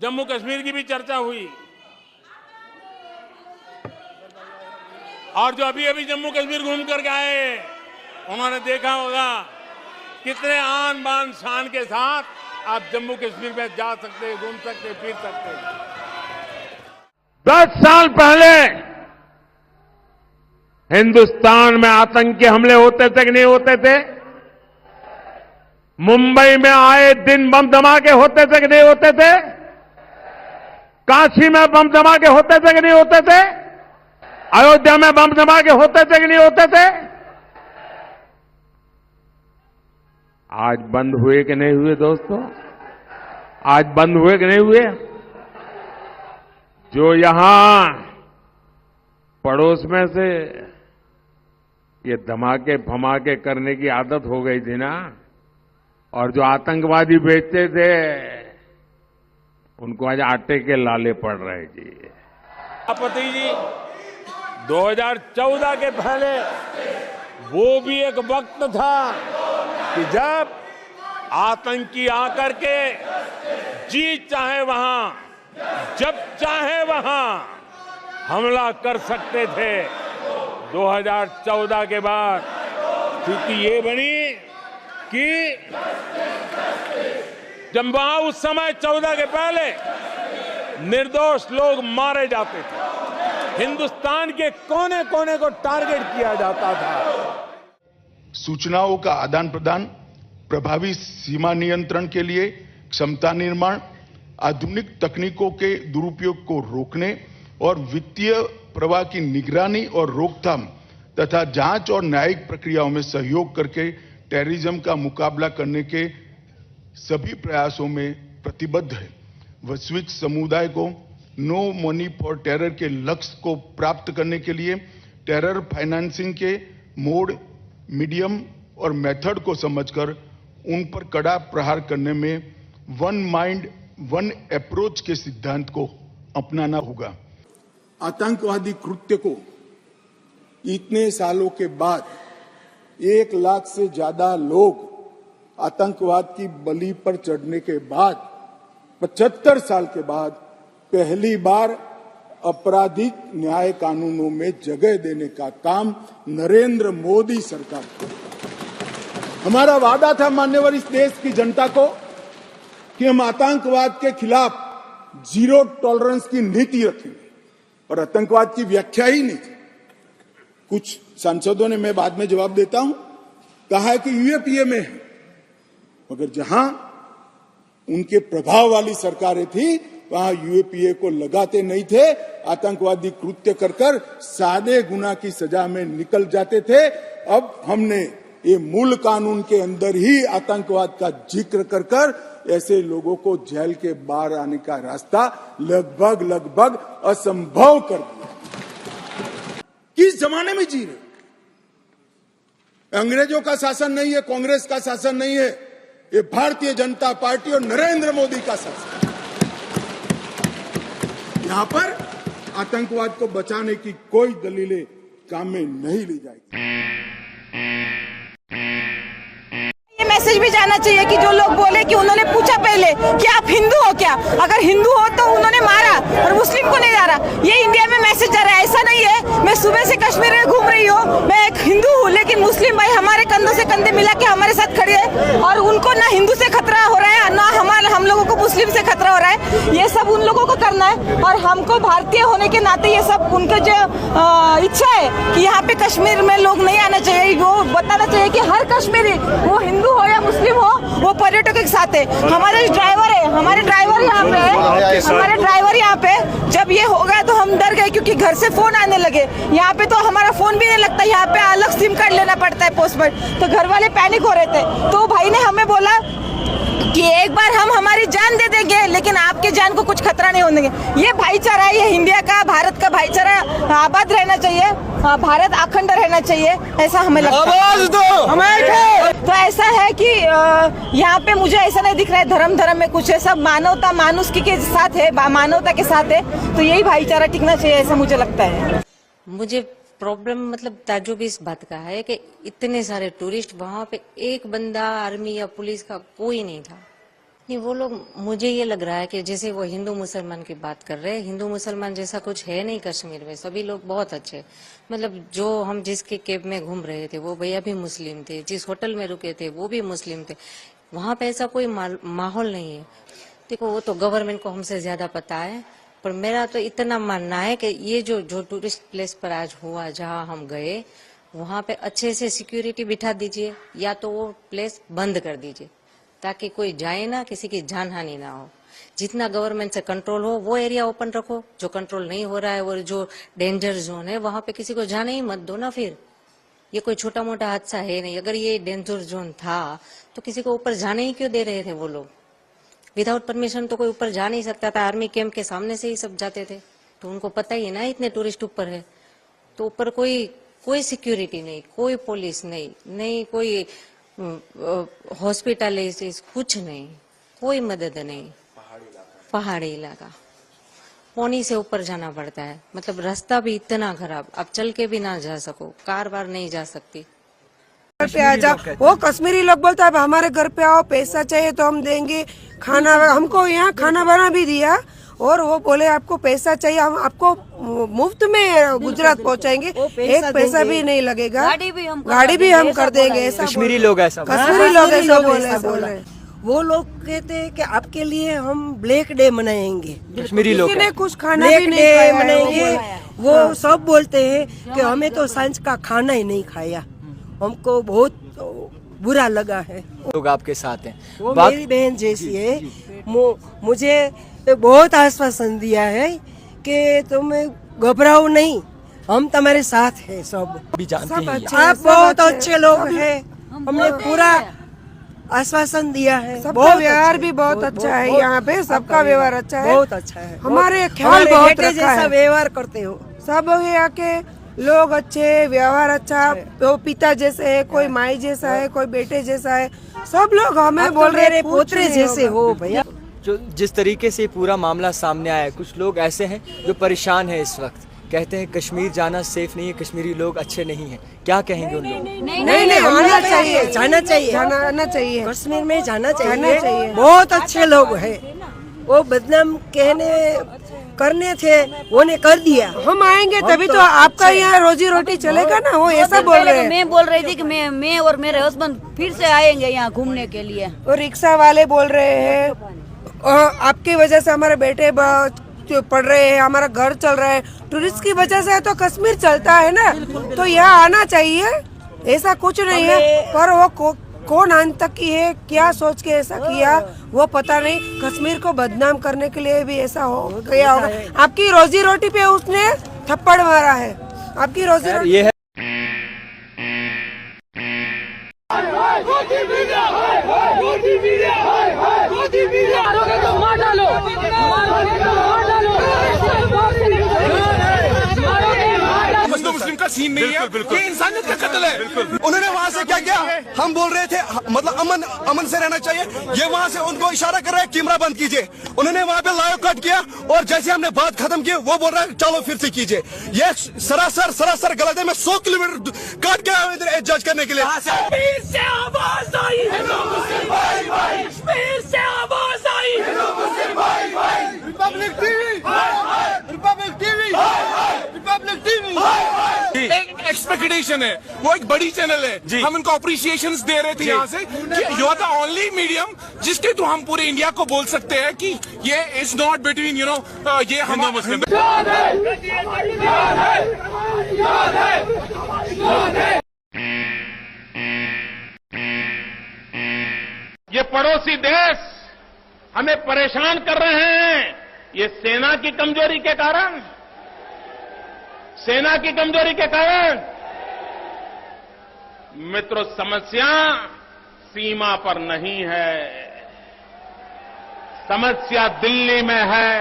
जम्मू कश्मीर की भी चर्चा हुई और जो अभी अभी जम्मू कश्मीर घूम करके आए उन्होंने देखा होगा कितने आन बान शान के साथ आप जम्मू कश्मीर में जा सकते, घूम सकते, फिर सकते। 10 साल पहले हिंदुस्तान में आतंकी हमले होते थे कि नहीं होते थे? मुंबई में आए दिन बम धमाके होते थे कि नहीं होते थे? काशी में बम धमाके होते थे कि नहीं होते थे? अयोध्या में बम धमाके होते थे कि नहीं होते थे? आज बंद हुए कि नहीं हुए दोस्तों? आज बंद हुए कि नहीं हुए? जो यहां पड़ोस में से ये धमाके फमाके करने की आदत हो गई थी ना, और जो आतंकवादी बेचते थे उनको आज आटे के लाले पड़ रहे जी। सभापति जी 2014 के पहले वो भी एक वक्त था कि जब आतंकी आकर के जी चाहे वहां, जब चाहे वहां हमला कर सकते थे। 2014 के बाद स्थिति ये बनी कि जब वहां उस समय 14 के पहले निर्दोष लोग मारे जाते थे, हिंदुस्तान के कोने कोने को टारगेट किया जाता था। सूचनाओं का आदान प्रदान, प्रभावी सीमा नियंत्रण के लिए क्षमता निर्माण, आधुनिक तकनीकों के दुरुपयोग को रोकने और वित्तीय प्रवाह की निगरानी और रोकथाम तथा जांच और न्यायिक प्रक्रियाओं में सहयोग करके टेररिज्म का मुकाबला करने के सभी प्रयासों में प्रतिबद्ध है। वैश्विक समुदाय को नो मनी फॉर टेरर के लक्ष्य को प्राप्त करने के लिए टेरर फाइनेंसिंग के मोड, मीडियम और मेथड को समझकर उन पर कड़ा प्रहार करने में वन माइंड वन अप्रोच के सिद्धांत को अपनाना होगा। आतंकवादी कृत्य को इतने सालों के बाद 1 लाख से ज्यादा लोग आतंकवाद की बलि पर चढ़ने के बाद 75 साल के बाद पहली बार आपराधिक न्याय कानूनों में जगह देने का काम नरेंद्र मोदी सरकार को। हमारा वादा था मान्यवर इस देश की जनता को कि हम आतंकवाद के खिलाफ जीरो टॉलरेंस की नीति रखेंगे, और आतंकवाद की व्याख्या ही नहीं थी। कुछ सांसदों ने, मैं बाद में जवाब देता हूं, कहा है कि यूएपीए में है, मगर जहां उनके प्रभाव वाली सरकारें थी वहां यूएपीए को लगाते नहीं थे। आतंकवादी कृत्य कर सादे गुना की सजा में निकल जाते थे। अब हमने ये मूल कानून के अंदर ही आतंकवाद का जिक्र कर ऐसे लोगों को जेल के बाहर आने का रास्ता लगभग असंभव कर दिया। किस जमाने में जी रहे? अंग्रेजों का शासन नहीं है, कांग्रेस का शासन नहीं है, ये भारतीय जनता पार्टी और नरेंद्र मोदी का शासन। यहां पर आतंकवाद को बचाने की कोई दलीलें काम में नहीं ली जाएगी। मैसेज भी जाना चाहिए कि जो लोग बोले कि उन्होंने पूछा पहले कि आप हिंदू हो क्या, अगर हिंदू हो तो उन्होंने मारा और मुस्लिम को नहीं मारा। ये इंडिया में मैसेज जा रहा है, ऐसा नहीं है। मैं सुबह से कश्मीर में घूम रही हूँ, मैं एक हिंदू हूँ, लेकिन मुस्लिम भाई हमारे कंधों से कंधे मिला के हमारे साथ खड़े हैं और उनको ना हिंदू से खतरा हो रहा है, ना हम लोगों को मुस्लिम से खतरा हो रहा है। ये सब उन लोगों को करना है और हमको भारतीय होने के नाते ये सब उनका जो इच्छा है कि यहाँ पे कश्मीर में लोग नहीं आना चाहिए, वो बताना चाहिए कि हर कश्मीरी, वो हिंदू हो या मुस्लिम हो, वो पर्यटकों के साथ है। हमारे ड्राइवर है, हमारे ड्राइवर यहाँ पे है, हमारे ड्राइवर यहाँ पे। जब ये हो गया तो हम डर गए क्योंकि घर से फोन आने लगे। यहाँ पे तो हमारा फोन भी नहीं लगता, यहाँ पे अलग सिम कार्ड लेना पड़ता है पोस्टपेड। तो घर वाले पैनिक हो रहे थे, तो भाई ने हमें बोला कि एक बार हम हमारी जान दे देंगे लेकिन आपके जान को कुछ खतरा नहीं होने देंगे। ये भाईचारा है, ये इंडिया का, भारत का भाईचारा आबाद रहना चाहिए, भारत अखंड रहना चाहिए, ऐसा हमें लगता है। तो ऐसा है कि यहाँ पे मुझे ऐसा नहीं दिख रहा है धर्म में कुछ है, सब मानवता मानुषी के साथ है, मानवता के साथ है। तो यही भाईचारा टिकना चाहिए, ऐसा मुझे लगता है। मुझे प्रॉब्लम मतलब ताज्जुब इस बात का है कि इतने सारे टूरिस्ट, वहां पे एक बंदा आर्मी या पुलिस का कोई नहीं था। नहीं, वो लोग, मुझे ये लग रहा है कि जैसे वो हिंदू मुसलमान की बात कर रहे हैं, हिंदू मुसलमान जैसा कुछ है नहीं कश्मीर में। सभी लोग बहुत अच्छे, मतलब जो हम जिसके कैब में घूम रहे थे वो भैया भी मुस्लिम थे, जिस होटल में रुके थे वो भी मुस्लिम थे। वहां पे ऐसा कोई माहौल नहीं है। देखो, वो तो गवर्नमेंट को हमसे ज्यादा पता है, पर मेरा तो इतना मानना है कि ये जो टूरिस्ट प्लेस पर आज हुआ, जहां हम गए, वहां पे अच्छे से सिक्योरिटी बिठा दीजिए, या तो वो प्लेस बंद कर दीजिए ताकि कोई जाए ना, किसी की जान हानि ना हो। जितना गवर्नमेंट से कंट्रोल हो वो एरिया ओपन रखो, जो कंट्रोल नहीं हो रहा है, वो जो डेंजर जोन है वहां पे किसी को जाने ही मत दो ना। फिर ये कोई छोटा मोटा हादसा है नहीं। अगर ये डेंजर जोन था तो किसी को ऊपर जाने ही क्यों दे रहे थे वो लोग? विदाउट परमिशन तो कोई ऊपर जा नहीं सकता था। आर्मी कैंप के सामने से ही सब जाते थे, तो उनको पता ही है ना इतने टूरिस्ट ऊपर है। तो ऊपर कोई सिक्योरिटी नहीं, कोई पुलिस नहीं कोई हॉस्पिटल, कुछ नहीं, कोई मदद नहीं। पहाड़ी इलाका, पौनी से ऊपर जाना पड़ता है, मतलब रास्ता भी इतना खराब, आप चल के भी ना जा सको, कार बार नहीं जा सकती। घर पे आ जाओ, वो कश्मीरी लोग बोलता है हमारे घर पे आओ, पैसा चाहिए तो हम देंगे, खाना, हमको यहाँ खाना बना भी दिया, और वो बोले आपको पैसा चाहिए हम आपको मुफ्त में गुजरात पहुँचाएंगे, एक पैसा भी नहीं लगेगा, गाड़ी भी हम कर देंगे। ऐसा कश्मीरी लोग ऐसा बोल रहे। वो लोग कहते हैं कि आपके लिए हम ब्लैक डे मनाएंगे, कश्मीरी लोग किसी ने कुछ खाना भी नहीं खाया मनाएंगे। वो सब बोलते हैं कि हमें तो सांझ का खाना ही नहीं खाया, हमको बहुत बुरा लगा है। लोग आपके साथ हैं, वो मेरी बहन जैसी है। मुझे बहुत आश्वासन दिया है कि तुम घबराओ नहीं, हम तुम्हारे साथ हैं। सब भी जानते हैं आप बहुत अच्छे लोग हैं, हमने पूरा आश्वासन दिया है। सबका व्यवहार भी बहुत अच्छा है, यहाँ पे सबका व्यवहार अच्छा है, बहुत अच्छा है। हमारे ख्याल बहुत रखा जैसा है, व्यवहार करते हो। सब यहाँ के लोग अच्छे, व्यवहार अच्छा, वो पिता जैसे है, कोई माई जैसा है, कोई बेटे जैसा है, सब लोग हमें बोल रहे हैं पोतरे जैसे हो भैया। जो जिस तरीके से पूरा मामला सामने आया है, कुछ लोग ऐसे हैं जो परेशान हैं इस वक्त, कहते हैं कश्मीर जाना सेफ नहीं है, कश्मीरी लोग अच्छे नहीं हैं। क्या कहेंगे उन लोग? नहीं आना चाहिए, जाना चाहिए, कश्मीर में जाना चाहिए। बहुत अच्छे लोग हैं, वो बदनाम करने थे, वो ने कर दिया। हम आएंगे तभी तो आपका यहाँ रोजी रोटी चलेगा ना, वो ऐसा बोल रहे हैं। मैं बोल रही थी कि मैं और मेरे हस्बैंड फिर से आएंगे यहाँ घूमने के लिए, और रिक्शा वाले बोल रहे हैं आपकी वजह से हमारे बेटे पढ़ रहे हैं, हमारा घर चल रहा है, टूरिस्ट की वजह से तो कश्मीर चलता है ना, तो यहाँ आना चाहिए, ऐसा कुछ नहीं है। पर वो कौन अंत तक की है, क्या सोच के ऐसा किया वो पता नहीं। कश्मीर को बदनाम करने के लिए भी ऐसा हो गया होगा। आपकी रोजी रोटी पे उसने थप्पड़ मारा है, आपकी रोजी रोटी ये है। हिंदू मुस्लिम का सीन नहीं है, ये इंसानियत का कत्ल है। उन्होंने वहाँ से क्या किया, हम बोल रहे थे मतलब अमन से रहना चाहिए, ये वहाँ से उनको इशारा कर रहे हैं कैमरा बंद कीजिए। उन्होंने वहाँ पे लाइव कट किया, और जैसे हमने बात खत्म की वो बोल रहा है चलो फिर से कीजिए। ये सरासर गलत है। मैं 100 किलोमीटर काट के आया इधर जज करने के लिए। रिपब्लिक टीवी एक एक्सपेक्टेशन है, वो एक बड़ी चैनल है, हम इनको अप्रिसिएशन दे रहे थे यहाँ से कि you are the only medium जिसके थ्रू हम पूरे इंडिया को बोल सकते हैं कि ये इज नॉट बिटवीन ये हम मुस्लिम। ये पड़ोसी देश हमें परेशान कर रहे हैं, ये सेना की कमजोरी के कारण, मित्रों, समस्या सीमा पर नहीं है, समस्या दिल्ली में है।